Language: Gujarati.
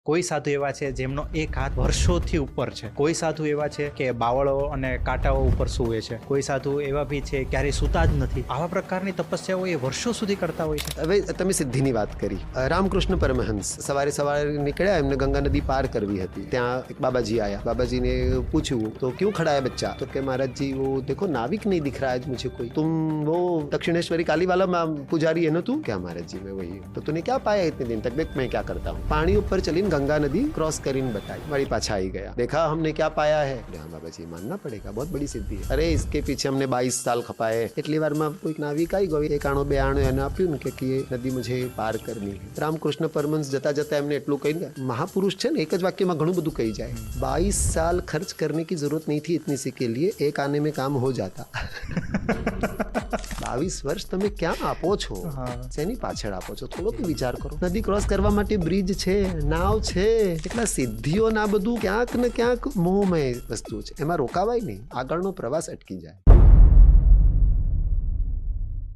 કોઈ સાધુ એવા છે જેમનો એક હાથ વર્ષોથી ઉપર છે, કોઈ સાધુ એવા છે કે બાવળો અને કાંટાઓ ઉપર સૂવે છે, કોઈ સાધુ એવા બી છે ક્યારેય સૂતા જ નથી. આવા પ્રકારની તપસ્યાઓ એ વર્ષો સુધી કરતા હોય છે. હવે તમે સિદ્ધિની વાત કરી. રામકૃષ્ણ પરમહંસ સવારે નીકળ્યા, એમને ગંગા નદી પાર કરવી હતી. ત્યાં એક બાબાજી આયા. બાબાજીને પૂછ્યું તો ક્यों खड़ा है बच्चा? तो क्या महाराज जी वो देखो नाविक नहीं दिख रहा है मुझे कोई. तुम वो दक्षिणेश्वरी काली वाला पुजारी है ना तू? क्या महाराज जी मैं वही हूँ. तो तूने क्या पाया इतने दिन तक? देख मैं क्या करता हूँ. पानी ऊपर चलीन गंगा नदी क्रॉस કરીને बताई. वही पाछा आई गया. देखा हमने क्या पाया है? हाँ बाबा जी मानना पड़ेगा, बहुत बड़ी सिद्धि है. अरे इसके पीछे हमने 22 साल खपाए. એટલી વારમાં કોઈક નાવિક આવી ગયો, એક આણો બે આણો એને આપ્યું ને કે એ નદી મુझे પાર કરनी है. રામકૃષ્ણ પરમહંસ જતા જતા એમને એટલું કહી, મહાપુરુષ છે ને એક જ વાક્યમાં ઘણું બધું કહી જાય. 22 साल खर्च करने की जरूरत नहीं थी इतनी सी के लिए, एक आने में काम हो जाता. 22 વર્ષ તમે ક્યાં આપો છો? શેની પાછળ આપો છો? થોડો તો વિચાર કરો. નદી ક્રોસ કરવા માટે બ્રિજ છે, નાવ છે, એટલા સિદ્ધિઓ ના બધું ક્યાંક ને ક્યાંક મોહમય વસ્તુ છે. એમાં રોકાવાય નહીં, આગળનો પ્રવાસ અટકી જાય.